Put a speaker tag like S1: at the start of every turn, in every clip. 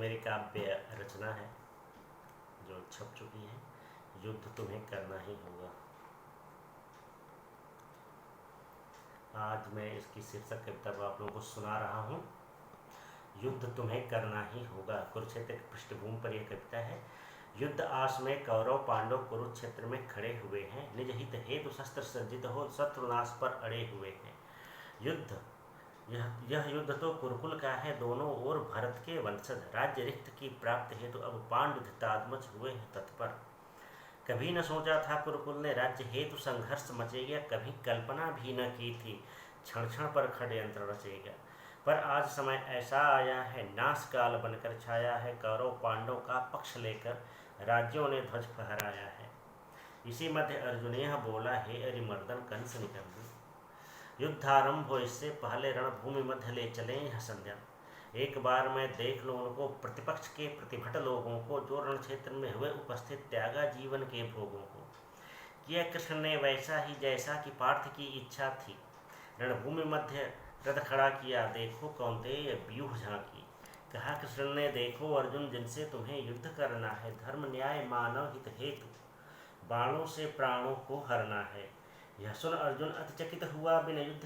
S1: मेरी काव्य रचना है जो छप चुकी है। युद्ध तुम्हें करना ही होगा। आज मैं इसकी शीर्षक कविता को आप लोगों को सुना रहा हूँ। युद्ध तुम्हें करना ही होगा। कुरुक्षेत्र की पृष्ठभूमि पर यह कविता है। युद्ध आस में कौरव पांडव कुरुक्षेत्र में खड़े हुए हैं। निज हित हेतु शस्त्र सज्जित हो शत्रुनाश पर अड़े हुए हैं। युद्ध यह युद्ध तो कुरुकुल का है, दोनों ओर भरत के वंशज। राज्य रिक्त की प्राप्ति हेतु अब पांडु धृतराष्ट्र हुए हैं तत्पर। कभी न सोचा था कुरुकुल ने राज्य हेतु संघर्ष मचेगा, कभी कल्पना भी न की थी क्षण क्षण पर षड्यंत्र रचेगा। पर आज समय ऐसा आया है, नाश काल बनकर छाया है। कौरव पांडव का पक्ष लेकर राज्यों ने ध्वज फहराया है। इसी मध्य अर्जुन यह बोला, हे अरिमर्दन कंस निकंदन, युद्धारंभ हो इससे पहले रणभूमि मध्य ले चलें यह संध्या। एक बार मैं देख लूँ उनको प्रतिपक्ष के प्रतिभट लोगों को, जो रण क्षेत्र में हुए उपस्थित त्यागा जीवन के भोगों को। किया कृष्ण ने वैसा ही जैसा कि पार्थ की इच्छा थी। रणभूमि मध्य रथ खड़ा किया, देखो कौन्तेय व्यूह झांकी। कहा कृष्ण ने, देखो अर्जुन, जिनसे तुम्हें युद्ध करना है, धर्म न्याय मानव हित हेतु बाणों से प्राणों को हरना है। यह सुन अर्जुन अतिचकित हुआ, बिन युद्ध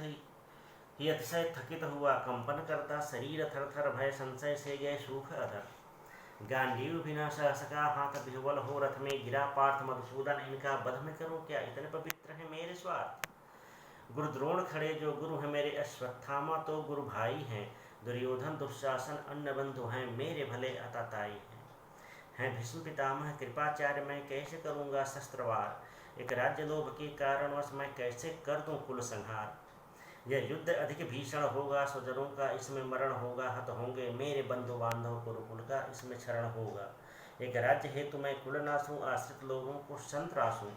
S1: ही अतिशय थकित हुआ। कंपन करता शरीर थर थर, भय संशय से गए सूख अधर। गांडीव भी न सह सका, हाथ विह्वल हो रथ में गिरा। पार्थ मधुसूदन, इनका वध में करूं क्या, इतने पवित्र है मेरे स्वार्थ। गुरु द्रोण खड़े जो गुरु है मेरे, अश्वत्थामा तो गुरु भाई हैं। दुर्योधन दुशासन अन्य बंधु हैं, मेरे भले अताताई हैं। भीष्म पितामह कृपाचार्य, मैं कैसे करूँगा शस्त्रवार। एक राज्य लोभ के कारणवश मैं कैसे कर दूं कुल संहार। यह युद्ध अधिक भीषण होगा, स्वजनों का इसमें मरण होगा। हत होंगे मेरे बंधु बांधव, कुरुकुल का इसमें क्षरण होगा। एक राज्य हेतु मैं कुल नासूं, आश्रित लोगों को संतरासूं।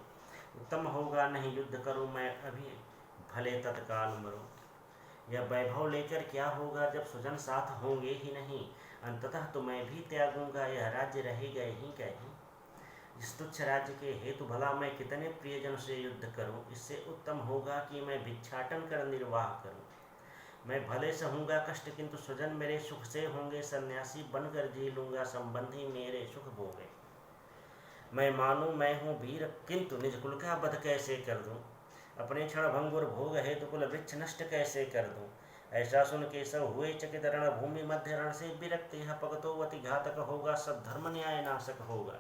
S1: उत्तम होगा नहीं युद्ध करूं मैं अभी, भले तत्काल मरूं। यह वैभव लेकर क्या होगा, जब स्वजन साथ होंगे ही नहीं। अंततः तो मैं भी त्यागूंगा, यह राज्य रहेगा यहीं कहीं। इस तुच्छ राज्य के हेतु भला मैं कितने प्रियजन से युद्ध करूं। इससे उत्तम होगा कि मैं भिक्षाटन कर निर्वाह करूं। मैं भले सहूंगा कष्ट, किंतु स्वजन मेरे सुख से होंगे। सन्यासी बनकर जी लूंगा, संबंधी मेरे सुख भोगे। मैं मानूं मैं हूँ वीर, किंतु निज कुल का वध कैसे कर दूं। अपने क्षण भंगुर भोग हेतु कुल वृक्ष नष्ट कैसे कर दूं। ऐसा सुन के सब हुए चकित, रणभूमि मध्य रण से विरक्त। यह पगतो अति घातक होगा, सब धर्म न्याय नाशक होगा।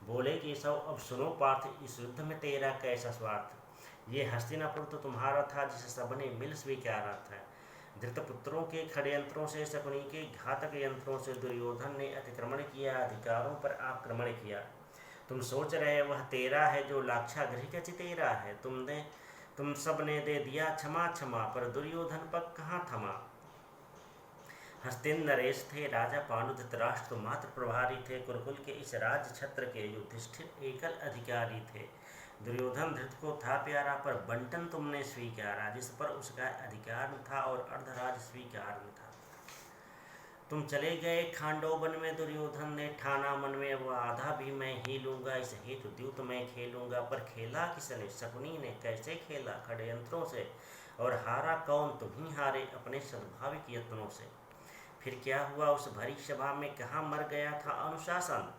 S1: बोले केशव, अब सुनो पार्थ, इस युद्ध में तेरा कैसा स्वार्थ। ये हस्तिनापुर तो तुम्हारा था, जिसे सबने मिल स्वीकारा था। धृतपुत्रों के षड्यंत्रों से, शकुनी के घातक यंत्रों से दुर्योधन ने अतिक्रमण किया, अधिकारों पर आक्रमण किया। तुम सोच रहे वह तेरा है, जो लाक्षागृह का चितेरा है। तुम सब ने दे दिया क्षमा क्षमा, पर दुर्योधन पग कहाँ थमा। हस्तिन नरेश थे राजा पांडु, धृतराष्ट्र तो मात्र प्रभारी थे। कुरुकुल के इस राज्य छत्र के युधिष्ठिर एकल अधिकारी थे। दुर्योधन धृत को था प्यारा, पर बंटन तुमने स्वीकारा। जिस पर उसका अधिकार न था और अर्धराज स्वीकार न था। तुम चले गए खांडव वन में, दुर्योधन ने ठाना मन में, वह आधा भी मैं ही लूँगा। इस हेतु द्यूत मैं खेलूँगा, पर खेला किसने, शकुनी ने कैसे खेला षड्यंत्रों से। और हारा कौन, तुम ही हारे अपने स्वाभाविक यत्नों से। फिर क्या हुआ उस भरी सभा में, कहाँ मर गया था अनुशासन।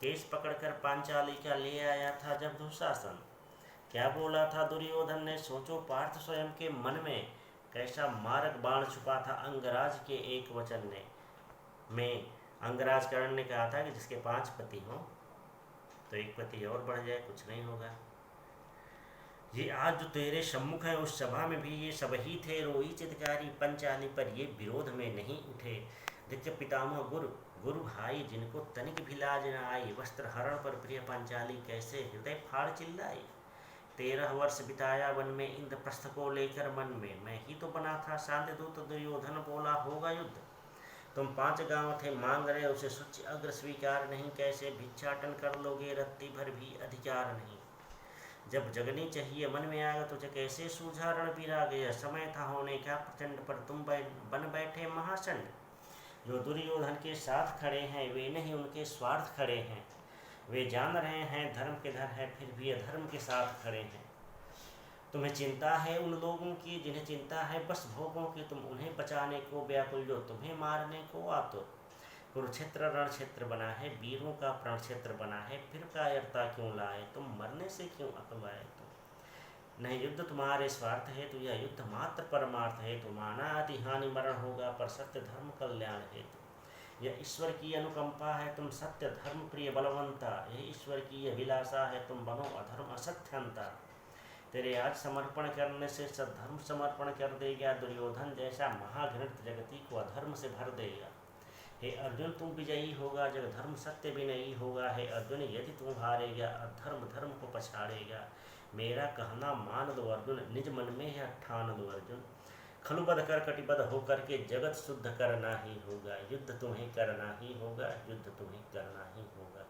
S1: केस पकड़कर पांचाली का ले आया था जब दुशासन। क्या बोला था दुर्योधन ने, सोचो पार्थ स्वयं के मन में। कैसा मारक बाण छुपा था अंगराज के एक वचन ने। मैं अंगराज कर्ण ने कहा था कि जिसके 5 पति हों तो एक पति और बढ़ जाए, कुछ नहीं होगा। ये आज जो तेरे सम्मुख है, उस सभा में भी ये सब ही थे। रोई चितकारी पंचाली, पर ये विरोध में नहीं उठे। दिक्क पितामह गुरु भाई, जिनको तनिक भी लाज न आई। वस्त्र हरण पर प्रिय पंचाली, कैसे हृदय फाड़ चिल्लाई। 13 वर्ष बिताया वन में, इंद्रप्रस्थ को लेकर मन में। मैं ही तो बना था शांतिदूत, दुर्योधन बोला होगा युद्ध। तुम 5 गांव थे मांग रहे, उसे सूच्य अग्र स्वीकार नहीं। कैसे भिक्षाटन कर लोगे, रत्ती भर भी अधिकार नहीं। जब जगनी चाहिए मन में आया, तुझे कैसे सूझा रण विराग। यह समय था होने का प्रचंड, पर तुम बन बैठे महाचंड। जो दुर्योधन के साथ खड़े हैं, वे नहीं उनके स्वार्थ खड़े हैं। वे जान रहे हैं धर्म किधर है, फिर भी अधर्म के साथ खड़े हैं। तुम्हें चिंता है उन लोगों की, जिन्हें चिंता है बस भोगों की। तुम उन्हें बचाने को व्याकुल, जो तुम्हें मारने को आतुर। कुरुक्षेत्र रण क्षेत्र बना है, वीरों का प्रण क्षेत्र बना है, फिर कायरता क्यों लाए तुम, मरने से क्यों अकवाए तुम। नहीं युद्ध तुम्हारे स्वार्थ है, तो यह युद्ध मात्र परमार्थ है, तो माना आदि हानि मरण होगा, पर सत्य धर्म कल्याण है तो। यह ईश्वर की अनुकंपा है, तुम सत्य धर्म प्रिय बलवंता, यह ईश्वर की अभिलाषा है, तुम बनो अधर्म असत्यंता। तेरे आज समर्पण करने से सद्धर्म समर्पण कर देगा, दुर्योधन जैसा महाघृणित जगती को अधर्म से भर देगा। हे अर्जुन तुम विजयी होगा, जब धर्म सत्य भी नहीं होगा। हे अर्जुन यदि तुम हारेगा, अधर्म धर्म को पछाड़ेगा। मेरा कहना मान दो अर्जुन, निज मन में यह ठान दो अर्जुन। खलुबद्ध कर कटिबद्ध होकर के जगत शुद्ध करना ही होगा, युद्ध तुम्हें करना ही होगा, युद्ध तुम्हें करना ही होगा।